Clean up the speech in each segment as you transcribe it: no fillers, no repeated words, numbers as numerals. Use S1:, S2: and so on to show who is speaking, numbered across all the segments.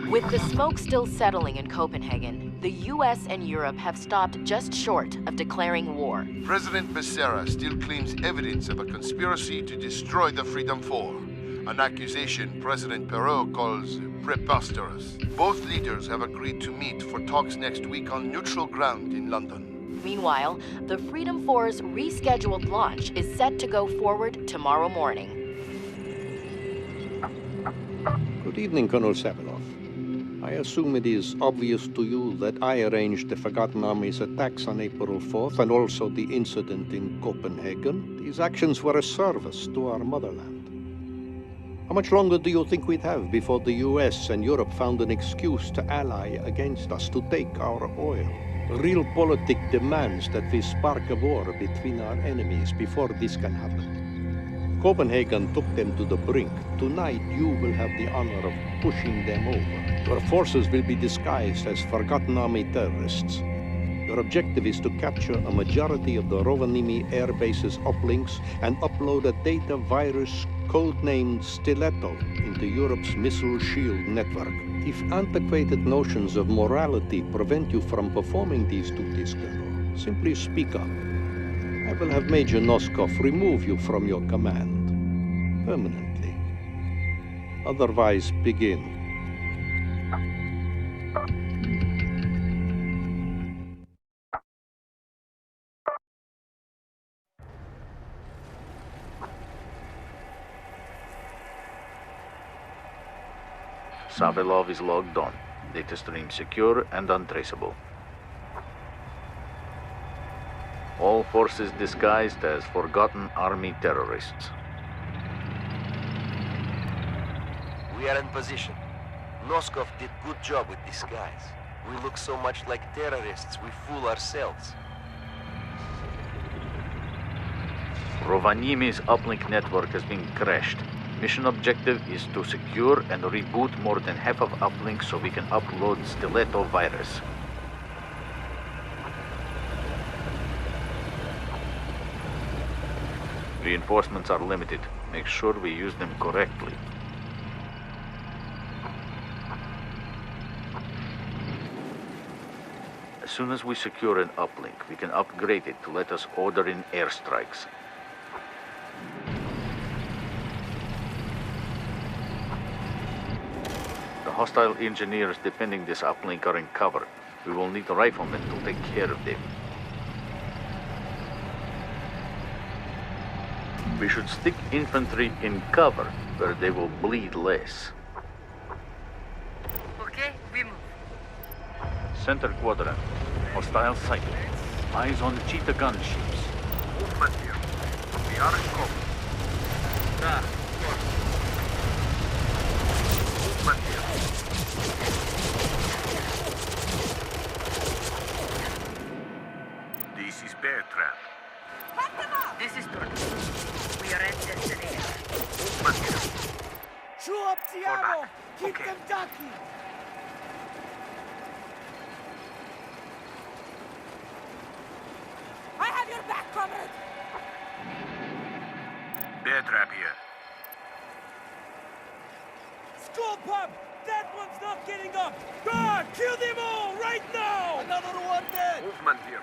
S1: With the smoke still settling in Copenhagen, the US and Europe have stopped just short of declaring war.
S2: President Becerra still claims evidence of a conspiracy to destroy the Freedom Four, an accusation President Perot calls preposterous. Both leaders have agreed to meet for talks next week on neutral ground in London.
S1: Meanwhile, the Freedom Four's rescheduled launch is set to go forward tomorrow morning.
S3: Good evening, Colonel Savilov. I assume it is obvious to you that I arranged the Forgotten Army's attacks on April 4th and also the incident in Copenhagen. These actions were a service to our motherland. How much longer do you think we'd have before the US and Europe found an excuse to ally against us, to take our oil? Realpolitik demands that we spark a war between our enemies before this can happen. Copenhagen took them to the brink. Tonight, you will have the honor of pushing them over. Your forces will be disguised as Forgotten Army terrorists. Your objective is to capture a majority of the Rovaniemi air base's uplinks and upload a data virus codenamed Stiletto into Europe's missile shield network. If antiquated notions of morality prevent you from performing these duties, Colonel, simply speak up. I will have Major Noskov remove you from your command permanently. Otherwise, begin.
S4: Savilov is logged on. Data stream secure and untraceable. All forces disguised as Forgotten Army terrorists.
S5: We are in position. Noskov did good job with disguise. We look so much like terrorists, we fool ourselves.
S4: Rovaniemi's uplink network has been crashed. Mission objective is to secure and reboot more than half of uplinks so we can upload Stiletto virus. Reinforcements are limited. Make sure we use them correctly. As soon as we secure an uplink, we can upgrade it to let us order in airstrikes. The hostile engineers defending this uplink are in cover. We will need riflemen to take care of them. We should stick infantry in cover where they will bleed less.
S6: Okay, we move.
S4: Center quadrant. Hostile sight. Eyes on cheetah gunships.
S2: Movement here. We are in cover. Movement here. This is Bear Trap.
S6: This is Turkey. We are at destination.
S2: Movement here.
S7: Chew up the
S2: Fall
S7: ammo!
S2: back.
S7: Keep
S2: Okay.
S7: them ducking! I have your back, comrade!
S2: Bear Trap here.
S7: School pub! That one's not getting up! God, kill them all right now! Another one dead!
S2: Movement here.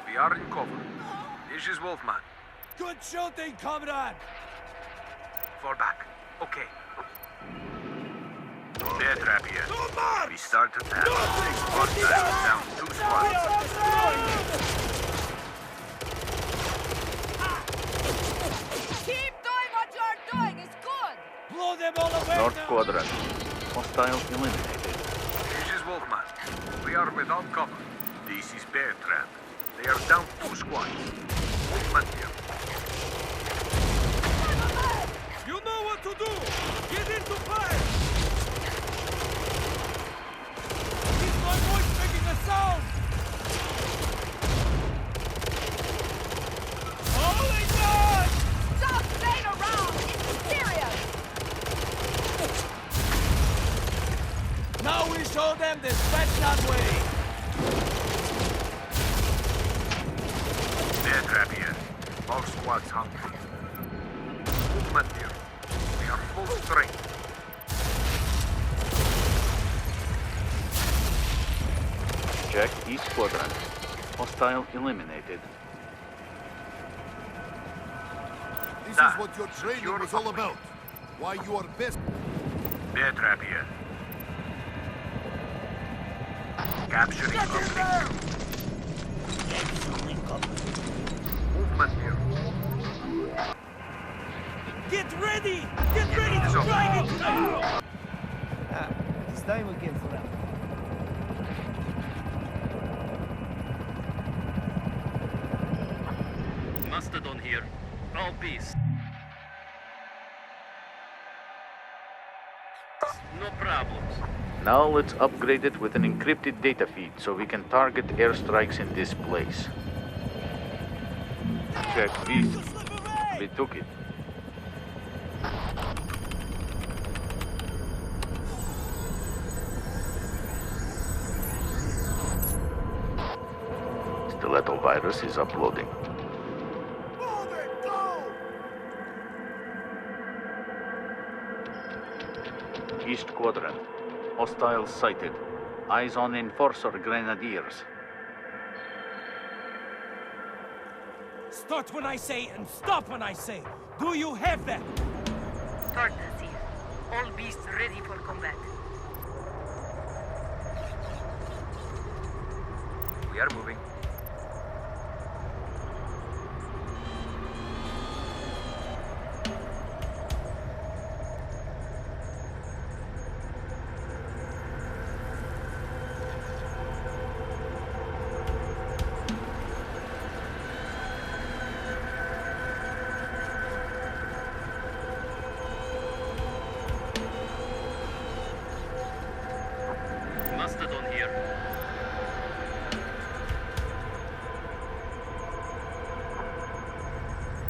S2: We are in cover. This is Wolfman.
S7: Good shooting, comrade!
S2: Fall back. Okay. Bear Trap here.
S7: No march!
S2: We start attack.
S7: Nothing!
S2: Hostiles down 2 squads.
S6: Keep doing what you're doing. It's good.
S7: Blow them all away
S4: North
S7: now!
S4: quadrant. Hostiles eliminated.
S2: This is Wolfman. We are without cover. This is Bear Trap. They are down 2 squads. Movement here.
S7: You know what to do! Get into fire! Is my voice making a sound? Holy God!
S6: Stop playing around. It's serious.
S7: Now we show them the Svetlan way!
S2: Bear Trap here.
S8: All squads hungry. Movement here. We are full strength.
S4: Check East Quadrant. Hostile eliminated.
S2: This
S8: Da.
S2: is what your training
S8: Secure
S2: was all
S8: uplink.
S2: about. Why you are best.
S8: Bear trap here. Capturing uplink. Movement here.
S7: Get ready! Get ready to
S8: So-
S7: drive it now!
S9: It's time again for that.
S10: Mastodon here. All peace. No problems.
S4: Now let's upgrade it with an encrypted data feed so we can target airstrikes in this place. Check this. We took it. Stiletto virus is uploading.
S7: Move it! Go!
S4: East Quadrant. Hostiles sighted. Eyes on Enforcer Grenadiers.
S7: Start when I say and stop when I say. Do you have that?
S6: Tortas here. All beasts ready for combat.
S8: We are moving.
S10: Mastodon here.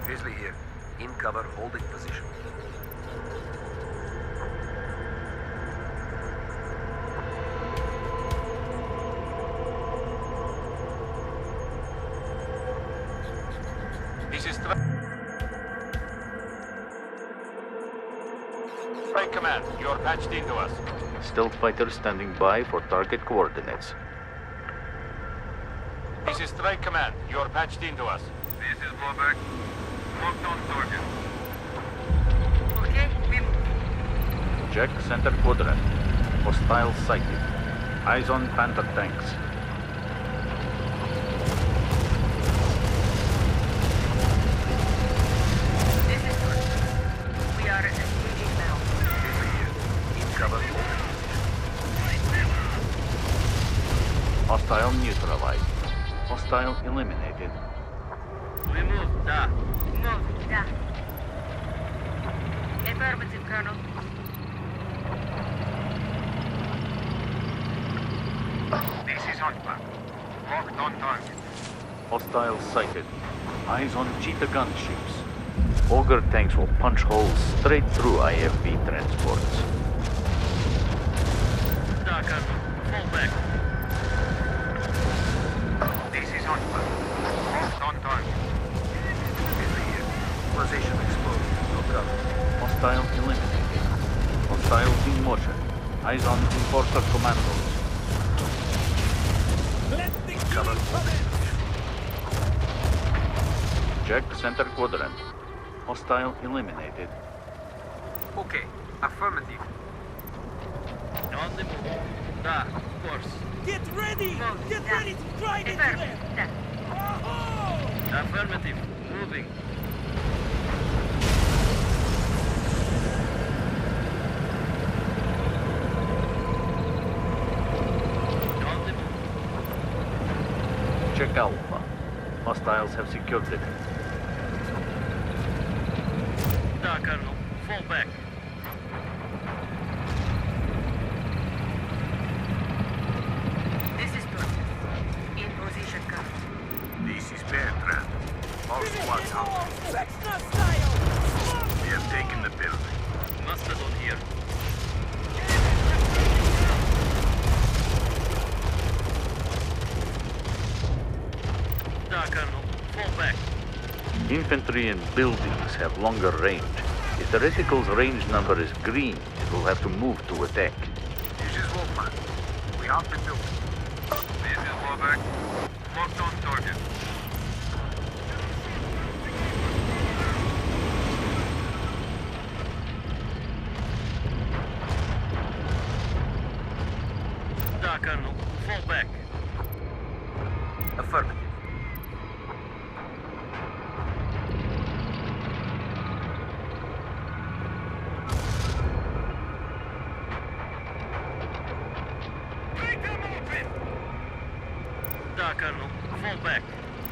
S5: Grizzly here. In cover, holding position.
S8: This is Strike Command. You are patched into us.
S4: Stealth fighter standing by for target coordinates.
S8: This is Strike Command. You are patched into us. This is Blowback. Locked on target.
S6: Okay, we move.
S4: Check center quadrant. Hostiles sighted. Eyes on Panther tanks.
S6: This is good. We are engaging now.
S5: Grizzly here. In cover, holding position.
S4: Hostile neutralized. Hostile eliminated.
S10: We move. Da.
S6: Move, da. Affirmative, Colonel.
S8: This is Huntback. Locked on target.
S4: Hostiles sighted. Eyes on cheetah gunships. Ogre tanks will punch holes straight through IFV transports.
S10: Da, Colonel. Fall back.
S8: This is Huntback. Locked on target. Grizzly here. Position exposed. No cover.
S4: Hostile eliminated. Hostiles in motion. Eyes on Enforcer commandos.
S7: Let the
S8: Cover.
S7: killing come in!
S4: Check center quadrant. Hostile eliminated.
S8: Okay. Affirmative.
S10: On the move. Da, of course.
S7: Get ready!
S6: Move,
S7: Get
S6: da.
S7: ready to drive into
S6: Affirmative,
S7: them!
S6: da.
S7: Oh!
S10: Affirmative. Moving. On the move.
S4: Check Alpha. Hostiles have secured it.
S10: Da, Colonel. Fall back.
S6: This is Tortas. In position, Colonel.
S8: This is Bear Trap. All squads hungry.
S7: Vecna style!
S8: We have taken the building.
S10: Mastodon here. Da, Colonel. Fall back.
S4: Infantry and buildings have longer range. If the reticle's range number is green, it will have to move to attack.
S8: This is Wolfman. We have the building. This is Warback. Locked on target.
S10: Da, Colonel. Fall back.
S5: Affirmative.
S10: Da, Colonel. Fall back.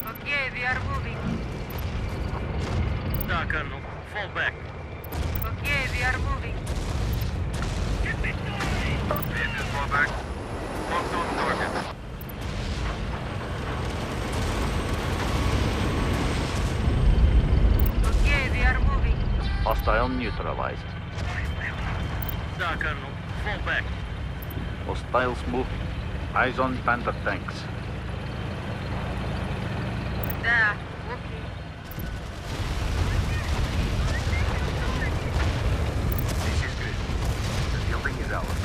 S6: Okay, we are moving.
S10: Da, Colonel. Fall back.
S6: Okay, we are moving.
S8: This is Warback. Locked on target.
S6: Okay, we are moving.
S4: Hostile neutralized.
S10: Da, Colonel. Fall back.
S4: Hostiles moving. Eyes on Panther tanks.
S6: Da, okay.
S8: This is good. The building is ours.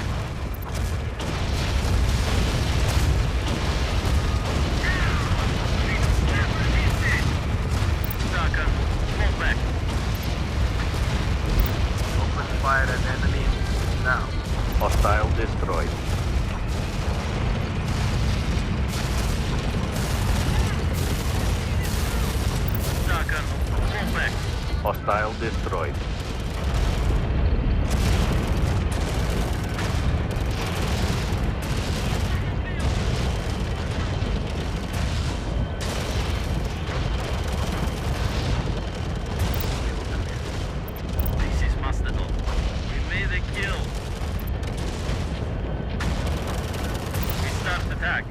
S10: Da, Colonel. Fall back.
S8: Open fire at enemy. Now.
S4: Hostile destroyed.
S10: Da, Colonel. Fall back.
S4: Hostile destroyed.
S10: This is Mastodon. We made a kill. We start attack.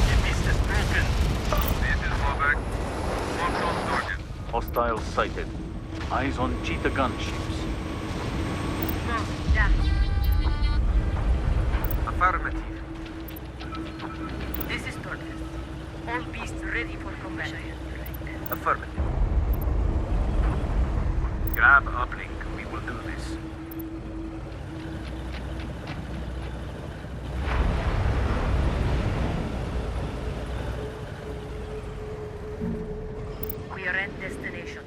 S10: The beast is broken.
S8: This is Warback. Locked on target.
S4: Hostiles sighted. Eyes on cheetah gunships.
S6: Move, da.
S8: Affirmative.
S6: This is Torres. All beasts ready for combat.
S5: Affirmative.
S8: Grab uplink. We will do this.
S6: We are at destination.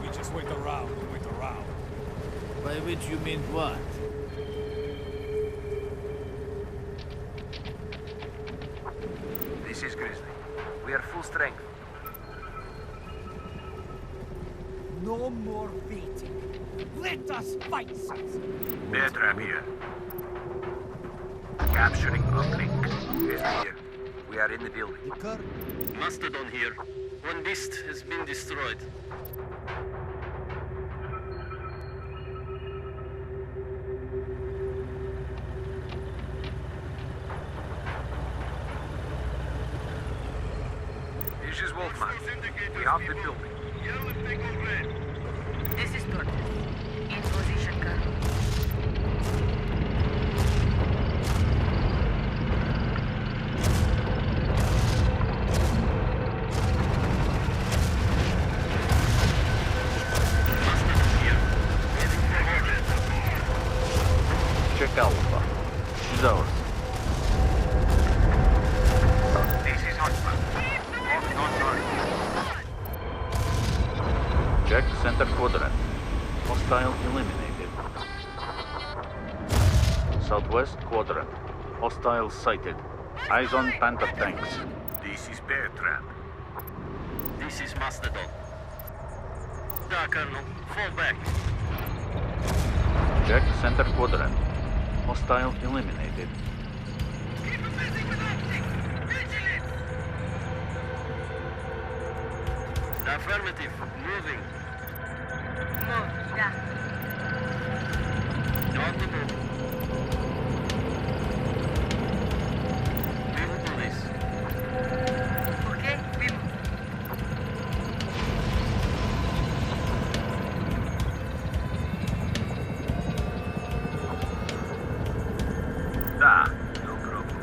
S7: We just wait around and wait around.
S9: By which you mean what?
S5: This is Grizzly. We are full strength.
S7: No more waiting. Let us fight something.
S8: Bear trap here. Capturing uplink.
S5: Grizzly here. We are in the building.
S10: Mastodon here. One beast has been destroyed.
S8: This is Wolfman. We have the building.
S6: This is Torres. In position, Colonel.
S10: Mastodon here. Heading for orbit.
S4: Check Alpha. She's ours.
S8: This is Huntsman. Locked on target.
S4: Check center quadrant. Hostile eliminated. Southwest quadrant. Hostile sighted. Eyes on Panther tanks.
S8: This is Bear trap.
S10: This is Mastodon. Da, Colonel. Fall back.
S4: Check center quadrant. Hostile eliminated.
S10: Affirmative. Moving.
S6: Move, da.
S10: On the move. We will do this.
S6: Okay, we move.
S8: Da. No problem.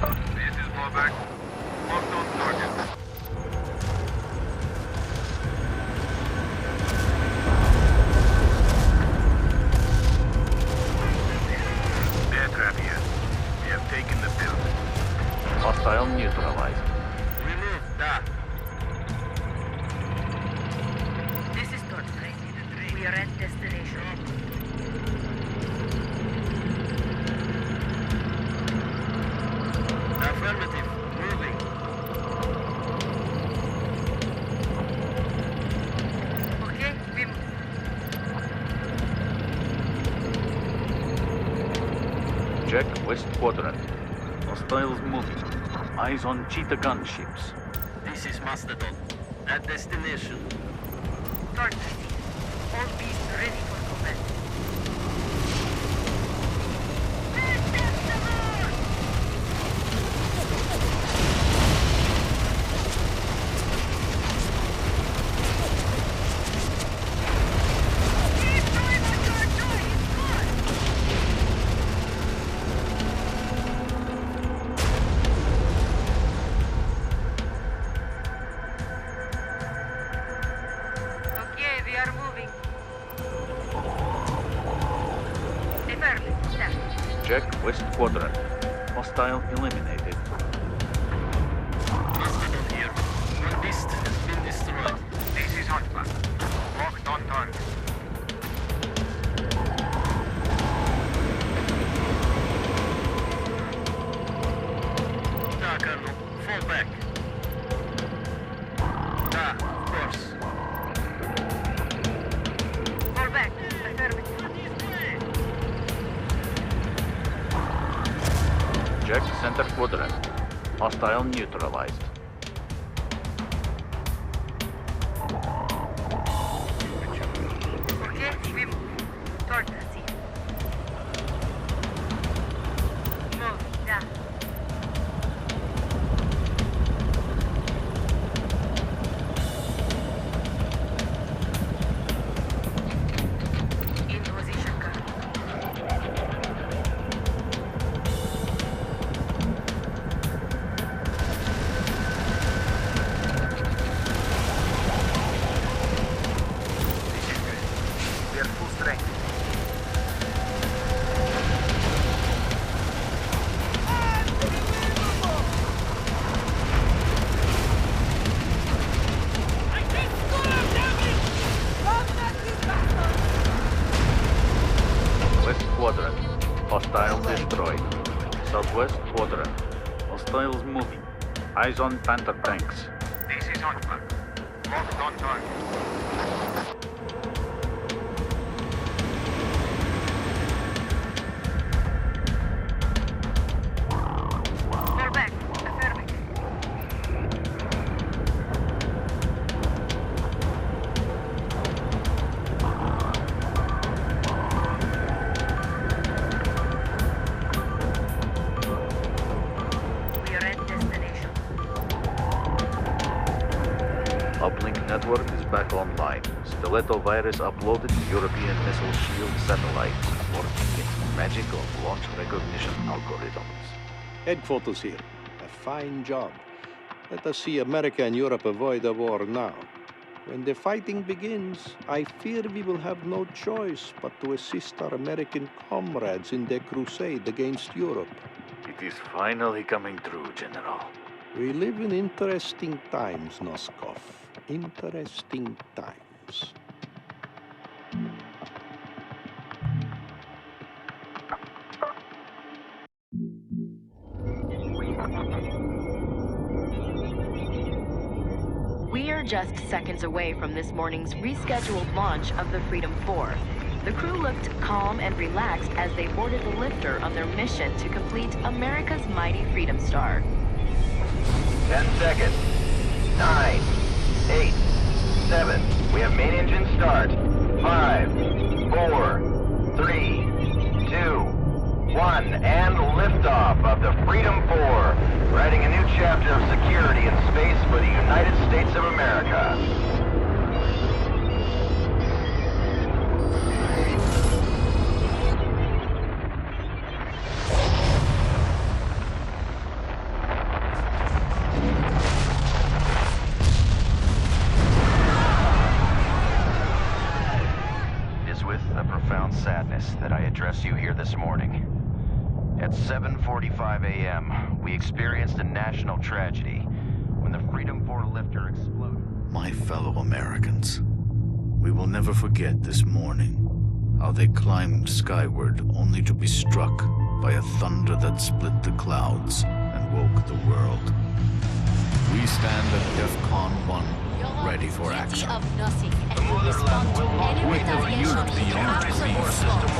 S8: This is blowback. Locked on target. Air trap here. We have taken the building.
S4: Hostile neutralized.
S10: Remove that.
S6: This is Torchlight. We are at destination.
S10: Affirmative. Moving.
S6: Okay, we move.
S4: Check west quadrant. Hostiles moving. Eyes on cheetah gunships.
S10: This is Mastodon. At destination.
S6: Torchlight. All beasts ready for combat. Okay, we are moving. Affirmative. Stand.
S4: Check west quadrant. Hostile eliminated.
S10: Mastodon here. One beast has been destroyed.
S8: This is Hunchback. Locked on target.
S10: Da, Colonel. Fall back. Da, of course.
S6: Fall back. Affirmative.
S4: Check center quadrant. Hostile neutralized.
S6: Okay, we move. Torchlight here. Move. Down. In position, Colonel.
S8: This is good. We are full strength.
S4: West quadrant. Hostile destroyed. Southwest quadrant. Hostiles moving. Eyes on Panther tanks.
S8: This is Hunchback. Locked on target.
S6: Fall back. Affirmative. We are at destination.
S4: Uplink network is back online. Stiletto virus uploaded to European missile shield satellites, working its magic of launch recognition algorithms.
S3: Headquarters here. A fine job. Let us see America and Europe avoid a war now. When the fighting begins, I fear we will have no choice but to assist our American comrades in their crusade against Europe.
S4: It is finally coming true, General.
S3: We live in interesting times, Noskov. Interesting times.
S1: We are just seconds away from this morning's rescheduled launch of the Freedom 4. The crew looked calm and relaxed as they boarded the lifter on their mission to complete America's mighty Freedom Star.
S5: 10 seconds. 9, 8, 7. We have main engine start. 5, 4, 3, 2, 1. And liftoff of the Freedom 4. Writing a new chapter of security in space for the United States of America. house you here this morning. At 7:45 a.m., we experienced a national tragedy when the Freedom 4 lifter exploded.
S9: My fellow Americans, we will never forget this morning, how they climbed skyward only to be struck by a thunder that split the clouds and woke the world. We stand at DEFCON 1, ready for action.
S6: Of nothing and
S5: The motherland will not
S9: With a view beyond
S5: System